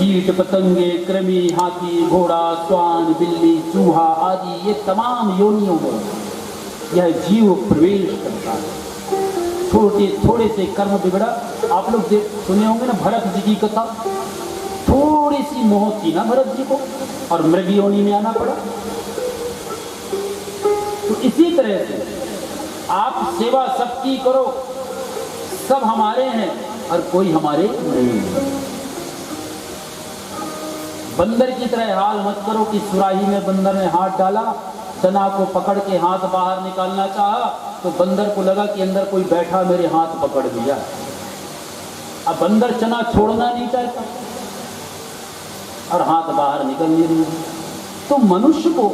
कीट पतंगे, कृमि, हाथी, घोड़ा, स्वान, बिल्ली, चूहा आदि ये तमाम योनियों में यह जीव प्रवेश करता है। थोड़े से कर्म बिगड़ा। आप लोग सुने होंगे ना भरत जी की कथा, थोड़ी सी मोह थी ना भरत जी को और मृग योनि में आना पड़ा। तो इसी तरह से आप सेवा शक्ति करो, सब हमारे हैं और कोई हमारे नहीं है। बंदर की तरह हाल मत करो कि सुराही में बंदर ने हाथ डाला, चना को पकड़ के हाथ बाहर निकालना चाहा तो बंदर को लगा कि अंदर कोई बैठा मेरे हाथ पकड़ लिया। अब बंदर चना छोड़ना नहीं चाहता और हाथ बाहर निकल नहीं रही। तो मनुष्य को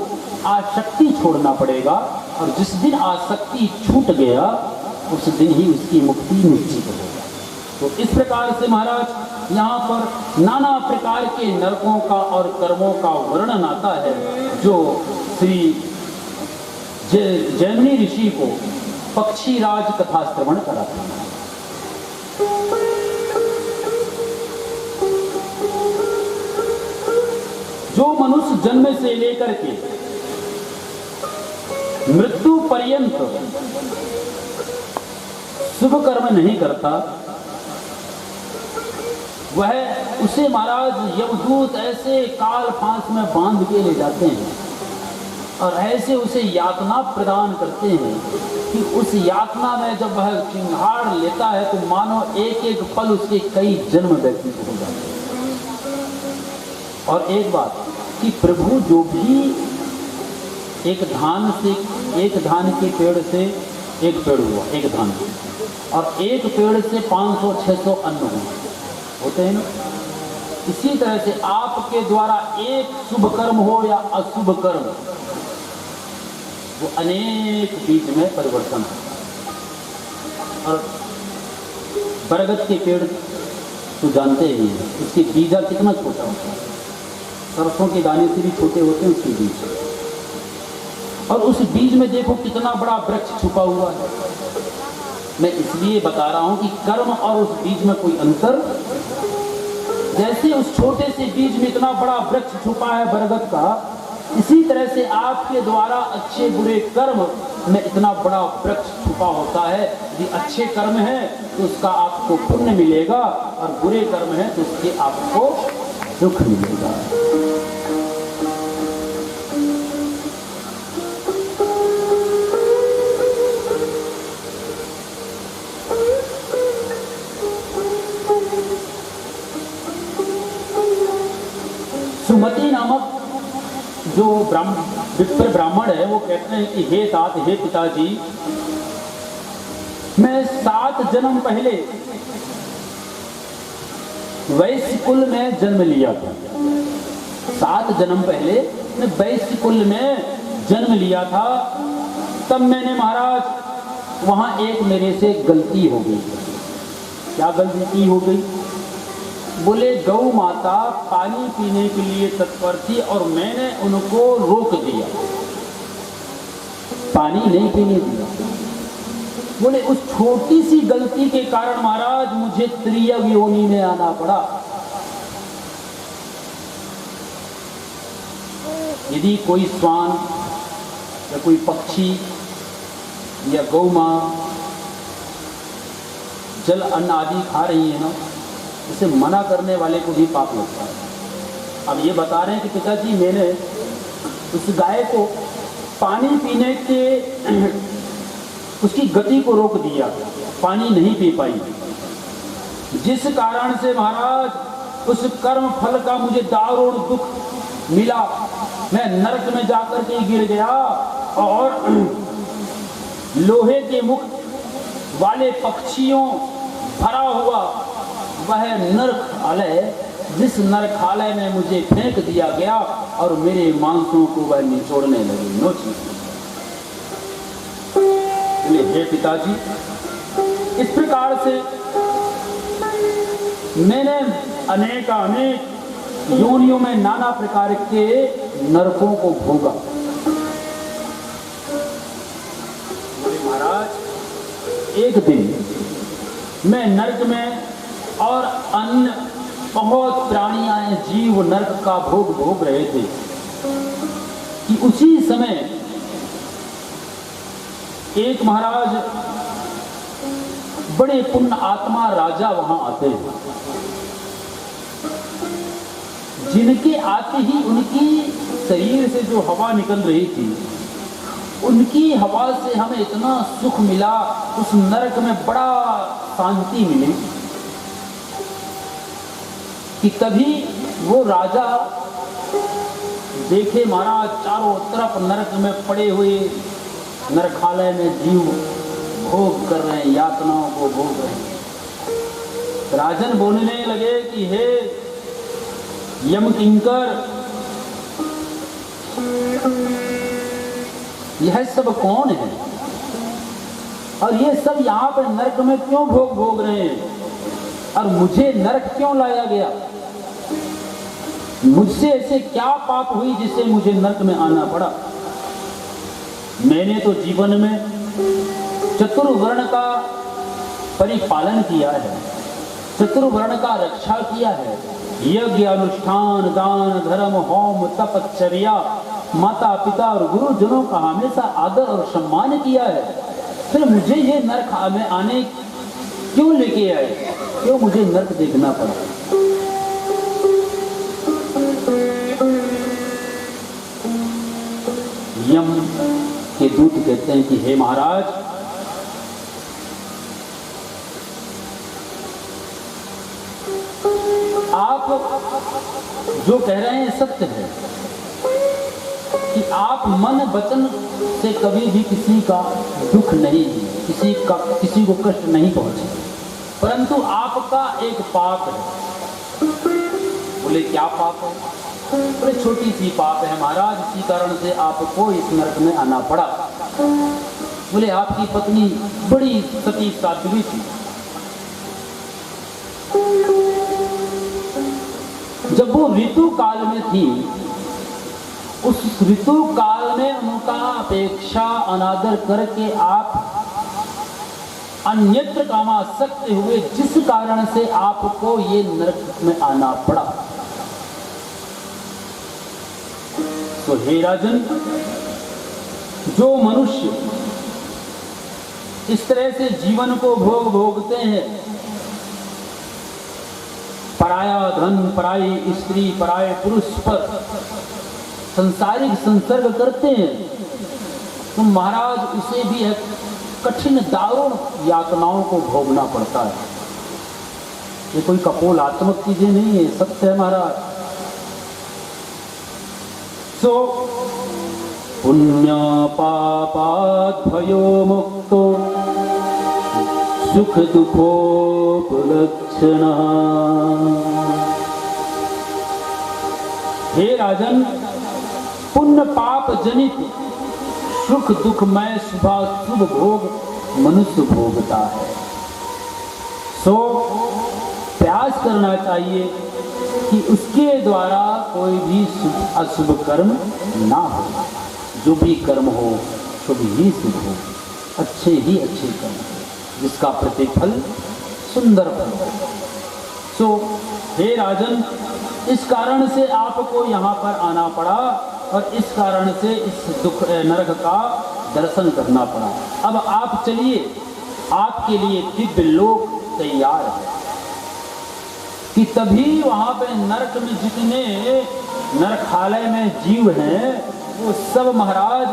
आसक्ति छोड़ना पड़ेगा और जिस दिन आसक्ति छूट गया उस दिन ही उसकी मुक्ति निश्चित होगा। तो इस प्रकार से महाराज यहाँ पर नाना प्रकार के नरकों का और कर्मों का वर्णन आता है जो श्री जैमिनी ऋषि को पक्षीराज कथा श्रवण कराते हैं। जो मनुष्य जन्म से लेकर के मृत्यु पर्यंत शुभ कर्म नहीं करता, वह उसे महाराज यमदूत ऐसे काल फांस में बांध के ले जाते हैं और ऐसे उसे यातना प्रदान करते हैं कि उस यातना में जब वह चिंगाड़ लेता है तो मानो एक एक पल उसके कई जन्म व्यतीत हो जाते हैं। और एक बात कि प्रभु जो भी एक धान के पेड़ से एक पेड़ हुआ, एक धान और एक पेड़ से 500-600 अन्न होते हैं ना, इसी तरह से आपके द्वारा एक शुभ कर्म हो या अशुभ कर्म, वो अनेक बीज में परिवर्तन होता है। और बरगद के पेड़ तो जानते ही हैं, उसकी बीजा कितना छोटा होता है, सरसों के दाने से भी छोटे होते हैं उसके बीज, और उस बीज में देखो कितना बड़ा वृक्ष छुपा हुआ है। मैं इसलिए बता रहा हूं कि कर्म और उस बीज में कोई अंतर, जैसे उस छोटे से बीज में इतना बड़ा वृक्ष छुपा है बरगद का, इसी तरह से आपके द्वारा अच्छे बुरे कर्म में इतना बड़ा वृक्ष छुपा होता है। यदि अच्छे कर्म है तो उसका आपको पुण्य मिलेगा और बुरे कर्म है तो उसके आपको दुख मिलेगा। सुमति नामक जो विप्र ब्राह्मण है वो कहते हैं कि हे तात, हे पिताजी, मैं 7 जन्म पहले वैश्य कुल में जन्म लिया था। 7 जन्म पहले मैं वैश्य कुल में जन्म लिया था। तब मैंने महाराज वहां एक मेरे से गलती हो गई। क्या गलती हो गई? बोले गौ माता पानी पीने के लिए तत्पर थी और मैंने उनको रोक दिया, पानी नहीं पीने दिया। बोले उस छोटी सी गलती के कारण महाराज मुझे त्रियव योनि में आना पड़ा। यदि कोई श्वान या कोई पक्षी या गौ मां जल अन्न आदि खा रही है ना, उसे मना करने वाले को भी पाप लगता है। अब ये बता रहे हैं कि पिताजी मैंने उस गाय को पानी पीने के उसकी गति को रोक दिया, पानी नहीं पी पाई, जिस कारण से महाराज उस कर्म फल का मुझे दारुण दुख मिला। मैं नरक में जाकर के गिर गया और लोहे के मुख वाले पक्षियों भरा हुआ वह नरकालय, जिस नरकालय में मुझे फेंक दिया गया और मेरे मांसों को वह निचोड़ने लगे, नोचने लगे। हे पिताजी, इस प्रकार से मैंने अनेक योनियों में नाना प्रकार के नरकों को भोगा। महाराज एक दिन मैं नरक में और अन्य बहुत प्राणियां जीव नरक का भोग भोग रहे थे कि उसी समय एक महाराज बड़े पुण्य आत्मा राजा वहां आते हैं, जिनके आते ही उनकी शरीर से जो हवा निकल रही थी, उनकी हवा से हमें इतना सुख मिला, उस नरक में बड़ा शांति मिली कि तभी वो राजा देखे महाराज चारों तरफ नरक में पड़े हुए नरकालय में जीव भोग कर रहे हैं, यातनाओं को भोग रहे हैं। राजन बोलने लगे कि हे यम किंकर, यह सब कौन है और ये सब यहाँ पर नरक में क्यों भोग भोग रहे हैं और मुझे नरक क्यों लाया गया? मुझसे ऐसे क्या पाप हुई जिससे मुझे नरक में आना पड़ा? मैंने तो जीवन में चतुर्वर्ण का परिपालन किया है, चतुर्वर्ण का रक्षा किया है, यज्ञ अनुष्ठान दान धर्म होम तपश्चर्या माता पिता और गुरुजनों का हमेशा आदर और सम्मान किया है, फिर मुझे ये नरक में आने क्यों लेके आए? क्यों मुझे नरक देखना पड़ा? यम के दूत कहते हैं कि हे महाराज, आप जो कह रहे हैं सत्य है कि आप मन वचन से कभी भी किसी का दुख नहीं, किसी को कष्ट नहीं पहुंचे, परंतु आपका एक पाप है। बोले क्या पाप है? बोले छोटी सी पाप है महाराज, इसी कारण से आपको इस नरक में आना पड़ा। बोले आपकी पत्नी बड़ी सती साध्वी थी, जब वो ऋतु काल में थी, उस ऋतु काल में उनका अपेक्षा अनादर करके आप अन्यत्र कामासक्त हुए, जिस कारण से आपको ये नरक में आना पड़ा। तो हे राजन, जो मनुष्य इस तरह से जीवन को भोगते हैं, पराया धन, पराई स्त्री, पराये पुरुष पर संसारिक संसर्ग करते हैं, तो महाराज उसे भी कठिन दारुण यातनाओं को भोगना पड़ता है। ये कोई कपोलात्मक चीजें नहीं है, सत्य है महाराज। सो पुण्य पापात् भयो मुक्तो सुख दुखोपलक्षण। हे राजन, पुण्य पाप जनित सुख दुखमय शुभ भोग मनुष्य भोगता है। सो प्रयास करना चाहिए कि उसके द्वारा कोई भी अशुभ कर्म ना हो। जो भी कर्म हो शुभ ही शुभ हो, अच्छे ही अच्छे कर्म हो, जिसका प्रतिफल सुंदर फल हो। सो हे राजन, इस कारण से आपको यहाँ पर आना पड़ा और इस कारण से इस दुख नरक का दर्शन करना पड़ा। अब आप चलिए, आपके लिए दिव्य लोक तैयार है। कि तभी वहां पे नरक में जितने नरकालय में जीव हैं, वो सब महाराज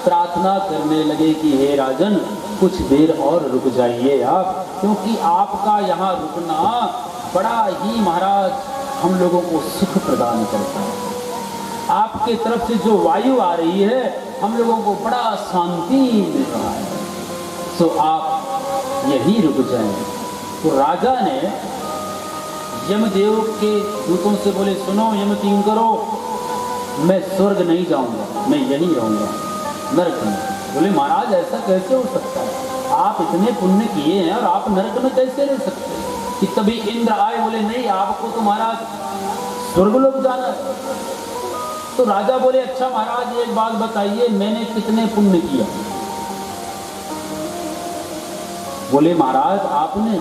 प्रार्थना करने लगे कि हे राजन, कुछ देर और रुक जाइए आप, क्योंकि आपका यहाँ रुकना बड़ा ही महाराज हम लोगों को सुख प्रदान करता है। आपके तरफ से जो वायु आ रही है, हम लोगों को बड़ा शांति मिल रहा है, सो आप यहीं रुक जाएं। तो राजा ने यमदेव के दूतों से बोले, सुनो यम किंकरो, मैं स्वर्ग नहीं जाऊंगा, मैं यहीं रहूंगा नरक में। बोले महाराज ऐसा कैसे हो सकता है, आप इतने पुण्य किए हैं और आप नरक में कैसे रह सकते हैं? कि तभी इंद्र आए, बोले नहीं, आपको तो महाराज स्वर्गलोक जाना है। तो राजा बोले, अच्छा महाराज एक बात बताइए, मैंने कितने पुण्य किया? बोले महाराज आपने